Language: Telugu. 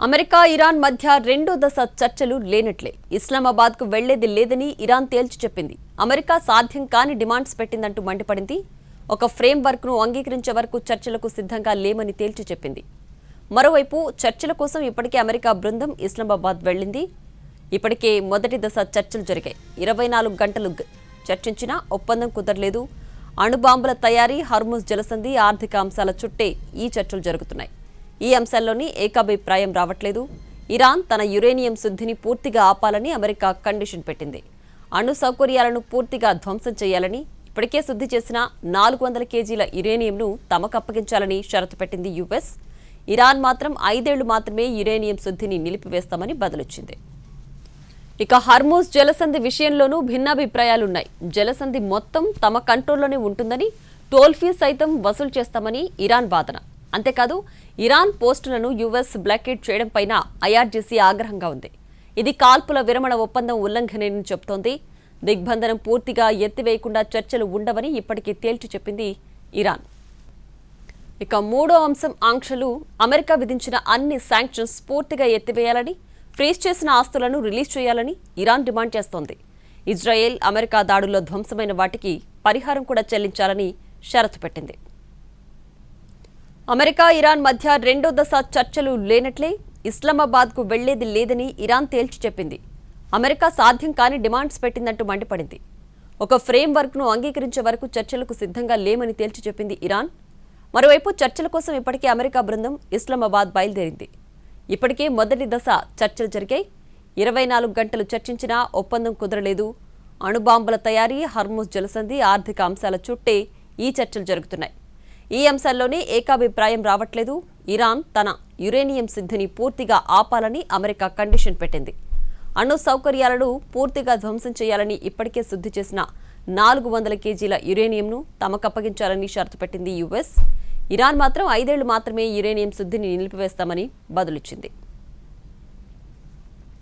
అమెరికా ఇరాన్ మధ్య రెండో దశ చర్చలు లేనట్లే. ఇస్లామాబాద్కు వెళ్లేది లేదని ఇరాన్ తేల్చి చెప్పింది. అమెరికా సాధ్యం కాని డిమాండ్స్ పెట్టిందంటూ మండిపడింది. ఒక ఫ్రేమ్ వర్క్ను అంగీకరించే వరకు చర్చలకు సిద్ధంగా లేమని తేల్చి చెప్పింది. మరోవైపు చర్చల కోసం ఇప్పటికే అమెరికా బృందం ఇస్లామాబాద్ వెళ్లింది. ఇప్పటికే మొదటి దశ చర్చలు జరిగాయి. 24 గంటలు చర్చించినా ఒప్పందం కుదరలేదు. అణుబాంబుల తయారీ, హర్ముజ్ జలసంధి, ఆర్థిక అంశాల చుట్టే ఈ చర్చలు జరుగుతున్నాయి. ఈ అంశాల్లోని ఏకాభిప్రాయం రావట్లేదు. ఇరాన్ తన యురేనియం శుద్ధిని పూర్తిగా ఆపాలని అమెరికా కండిషన్ పెట్టింది. అణు సౌకర్యాలను పూర్తిగా ధ్వంసం చేయాలని, ఇప్పటికే శుద్ధి చేసిన 400 కేజీల యురేనియంను తమకు అప్పగించాలని షరతు పెట్టింది యుఎస్. ఇరాన్ మాత్రం 5 ఏళ్లు మాత్రమే యురేనియం శుద్ధిని నిలిపివేస్తామని బదులిచ్చింది. ఇక హర్ముజ్ జలసంధి విషయంలోనూ భిన్నాభిప్రాయాలున్నాయి. జలసంధి మొత్తం తమ కంట్రోల్లోనే ఉంటుందని, టోల్ ఫీ సైతం వసూలు చేస్తామని ఇరాన్ వాదన. అంతేకాదు, ఇరాన్ పోస్టులను యుఎస్ బ్లాకేట్ చేయడంపైన ఐఆర్జీసీ ఆగ్రహంగా ఉంది. ఇది కాల్పుల విరమణ ఒప్పందం ఉల్లంఘనేనని చెబుతోంది. దిగ్బంధనం పూర్తిగా ఎత్తివేయకుండా చర్చలు ఉండవని ఇప్పటికీ తేల్చి చెప్పింది ఇరాన్. ఇక మూడో అంశం ఆంక్షలు. అమెరికా విధించిన అన్ని శాంక్షన్స్ పూర్తిగా ఎత్తివేయాలని, ఫ్రీజ్ చేసిన ఆస్తులను రిలీజ్ చేయాలని ఇరాన్ డిమాండ్ చేస్తోంది. ఇజ్రాయెల్, అమెరికా దాడుల్లో ధ్వంసమైన వాటికి పరిహారం కూడా చెల్లించాలని షరతు పెట్టింది. అమెరికా ఇరాన్ మధ్య రెండో దశ చర్చలు లేనట్లే. ఇస్లామాబాద్కు వెళ్లేది లేదని ఇరాన్ తేల్చి చెప్పింది. అమెరికా సాధ్యం కాని డిమాండ్స్ పెట్టిందంటూ మండిపడింది. ఒక ఫ్రేమ్ వర్క్ను అంగీకరించే వరకు చర్చలకు సిద్ధంగా లేమని తేల్చి చెప్పింది ఇరాన్. మరోవైపు చర్చల కోసం ఇప్పటికే అమెరికా బృందం ఇస్లామాబాద్ బయలుదేరింది. ఇప్పటికే మొదటి దశ చర్చలు జరిగాయి. 24 గంటలు చర్చించినా ఒప్పందం కుదరలేదు. అణుబాంబుల తయారీ, హర్ముజ్ జలసంధి, ఆర్థిక అంశాల చుట్టే ఈ చర్చలు జరుగుతున్నాయి. ఈ అంశాల్లోనే ఏకాభిప్రాయం రావట్లేదు. ఇరాన్ తన యురేనియం శుద్ధిని పూర్తిగా ఆపాలని అమెరికా కండిషన్ పెట్టింది. అణు సౌకర్యాలను పూర్తిగా ధ్వంసం చేయాలని, ఇప్పటికే శుద్ధి చేసిన 400 కేజీల యురేనియంను తమకు అప్పగించాలని షరతు పెట్టింది యుఎస్. ఇరాన్ మాత్రం 5 ఏళ్లు మాత్రమే యురేనియం శుద్ధిని నిలిపివేస్తామని బదులిచ్చింది.